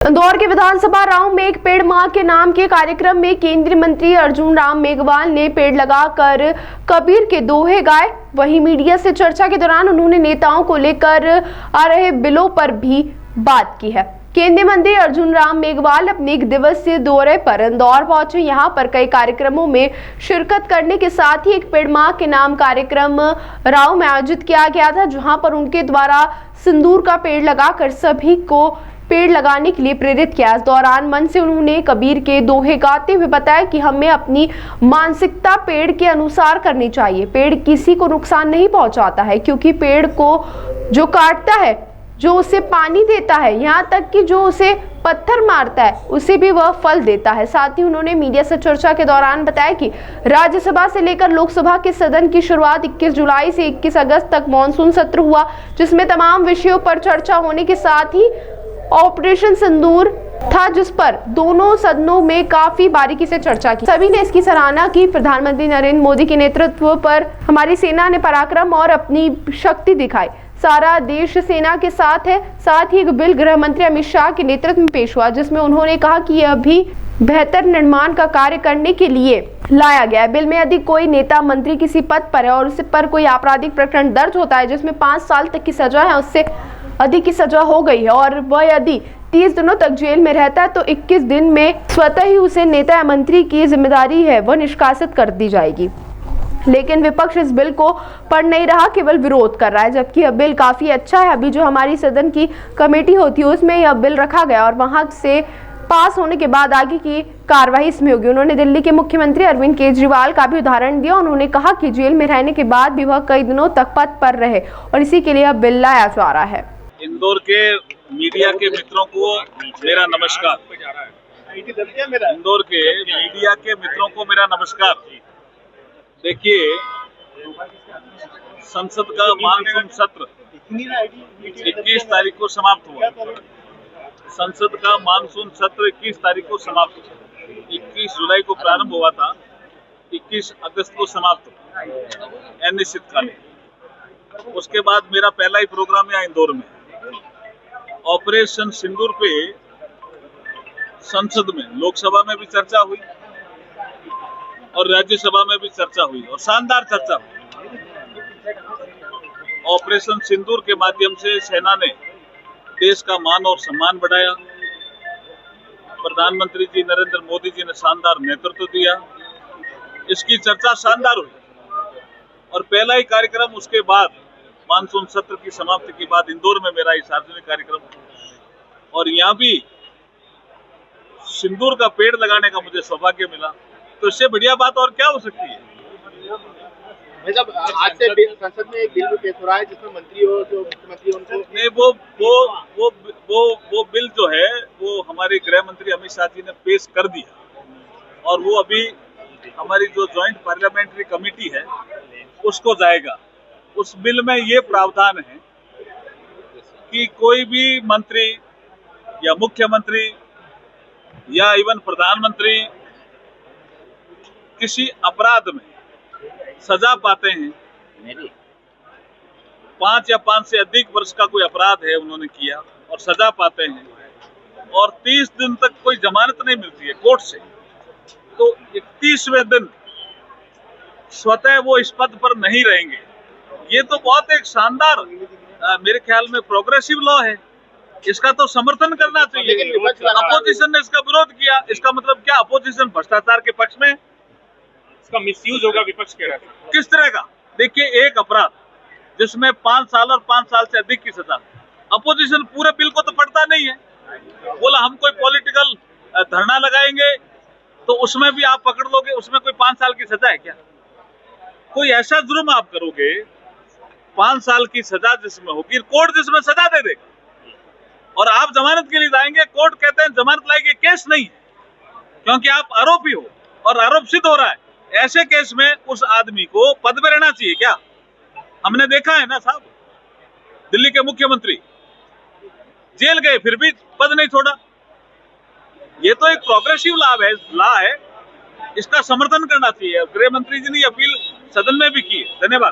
इंदौर के विधानसभा राउंड में एक पेड़ मां के नाम के कार्यक्रम में केंद्रीय मंत्री अर्जुन राम मेघवाल ने पेड़ लगाकर कबीर के दोहे गाए। वहीं मीडिया से चर्चा के दौरान उन्होंने नेताओं को लेकर आ रहे बिलों पर भी बात की है। केंद्रीय मंत्री अर्जुन राम मेघवाल अपने एक दिवसीय दौरे पर इंदौर पहुंचे। यहां पर कई कार्यक्रमों में शिरकत करने के साथ ही एक पेड़ मां के नाम कार्यक्रम राव में आयोजित किया गया था, जहां पर उनके द्वारा सिंदूर का पेड़ लगाकर सभी को पेड़ लगाने के लिए प्रेरित किया। इस दौरान मंच से उन्होंने कबीर के दोहे गाते हुए बताया कि हमें अपनी मानसिकता पेड़ के अनुसार करनी चाहिए। पेड़ किसी को नुकसान नहीं पहुंचाता है, क्योंकि पेड़ को जो काटता है, जो उसे पानी देता है, यहाँ तक कि जो उसे पत्थर मारता है, उसे भी वह फल देता है। साथ ही उन्होंने मीडिया से चर्चा के दौरान बताया कि राज्यसभा से लेकर लोकसभा के सदन की शुरुआत 21 जुलाई से 21 अगस्त तक मॉनसून सत्र हुआ, जिसमें तमाम विषयों पर चर्चा होने के साथ ही ऑपरेशन सिंदूर था, जिस पर दोनों सदनों में काफी बारीकी से चर्चा की। सभी ने इसकी सराहना की। प्रधानमंत्री नरेंद्र मोदी के नेतृत्व पर हमारी सेना ने पराक्रम और अपनी शक्ति दिखाई। सारा देश सेना के साथ है। साथ ही एक बिल गृह मंत्री अमित शाह के नेतृत्व में पेश हुआ, जिसमें उन्होंने कहा कि यह भी बेहतर निर्माण का कार्य करने के लिए लाया गया है। बिल में यदि कोई नेता मंत्री किसी पद पर है और उस पर कोई आपराधिक प्रकरण दर्ज होता है जिसमें 5 साल तक की सजा है, उससे अधिक की सजा हो गई है और वह यदि 30 दिनों तक जेल में रहता है, तो 21 दिन में स्वतः ही उसे नेता या मंत्री की जिम्मेदारी है वह निष्कासित कर दी जाएगी। लेकिन विपक्ष इस बिल को पढ़ नहीं रहा, केवल विरोध कर रहा है, जबकि यह बिल काफी अच्छा है। अभी जो हमारी सदन की कमेटी होती है उसमें यह बिल रखा गया और वहां से पास होने के बाद आगे की कार्रवाई इसमें होगी। उन्होंने दिल्ली के मुख्यमंत्री अरविंद केजरीवाल का भी उदाहरण दिया। उन्होंने कहा कि जेल में रहने के बाद भी वह कई दिनों तक पद पर रहे और इसी के लिए यह बिल लाया जा रहा है। इंदौर के मीडिया के मित्रों को मेरा नमस्कार। इंदौर के मीडिया के मित्रों को मेरा नमस्कार। देखिए, संसद का मानसून सत्र 21 तारीख को समाप्त हुआ। संसद का मानसून सत्र 21 तारीख को समाप्त हुआ। 21 जुलाई को प्रारंभ हुआ था, 21 अगस्त को समाप्त हुआ अनिश्चितकालीन। उसके बाद मेरा पहला ही प्रोग्राम यहाँ इंदौर में। ऑपरेशन सिंदूर पे संसद में, लोकसभा में भी चर्चा हुई और राज्यसभा में भी चर्चा हुई और शानदार चर्चा हुई। ऑपरेशन सिंदूर के माध्यम से सेना ने देश का मान और सम्मान बढ़ाया। प्रधानमंत्री जी नरेंद्र मोदी जी ने शानदार नेतृत्व दिया। इसकी चर्चा शानदार हुई और पहला ही कार्यक्रम उसके बाद मानसून सत्र की समाप्ति के बाद इंदौर में मेरा सार्वजनिक कार्यक्रम और यहाँ भी सिंदूर का पेड़ लगाने का मुझे सौभाग्य मिला। तो इससे बढ़िया बात और क्या हो सकती है। मतलब आज से संसद में एक बिल भी पेश हो रहा है जिसमें मंत्री और जो मुख्यमंत्री उनको नहीं, वो बिल जो है वो हमारे गृह मंत्री अमित शाह जी ने पेश कर दिया और वो अभी हमारी जो ज्वाइंट पार्लियामेंट्री कमेटी है उसको जाएगा। उस बिल में ये प्रावधान है कि कोई भी मंत्री या मुख्यमंत्री या इवन प्रधानमंत्री किसी अपराध में सजा पाते हैं, 5 या 5 से अधिक वर्ष का कोई अपराध है उन्होंने किया और सजा पाते हैं और 30 दिन तक कोई जमानत नहीं मिलती है कोर्ट से, तो 31वें दिन स्वतः वो इस पद पर नहीं रहेंगे। ये तो बहुत एक शानदार मेरे ख्याल में प्रोग्रेसिव लॉ है। इसका तो समर्थन करना चाहिए। अपोजिशन ने इसका विरोध किया। इसका मतलब क्या? अपोजिशन भ्रष्टाचार के पक्ष में, इसका मिसयूज होगा विपक्ष कह रहा है। किस तरह का? देखिए, एक अपराध जिसमें 5 साल और 5 साल से अधिक की सजा, अपोजिशन पूरे बिल को तो पढ़ता नहीं है। बोला हम कोई पॉलिटिकल धरना लगाएंगे तो उसमें भी आप पकड़ लोगे, उसमें कोई 5 साल की सजा है क्या? कोई ऐसा जुर्म आप करोगे 5 साल की सजा जिसमें होगी, कोर्ट जिसमें सजा दे देगा और आप जमानत के लिए जाएंगे, कोर्ट कहते हैं जमानत लाएंगे, केस नहीं है क्योंकि आप आरोपी हो और आरोप सिद्ध हो रहा है। ऐसे केस में उस आदमी को पद में रहना चाहिए क्या? हमने देखा है ना साहब, दिल्ली के मुख्यमंत्री जेल गए फिर भी पद नहीं छोड़ा। ये तो एक प्रोग्रेसिव लॉ है, इसका समर्थन करना चाहिए। गृह मंत्री जी ने अपील सदन में भी की है। धन्यवाद।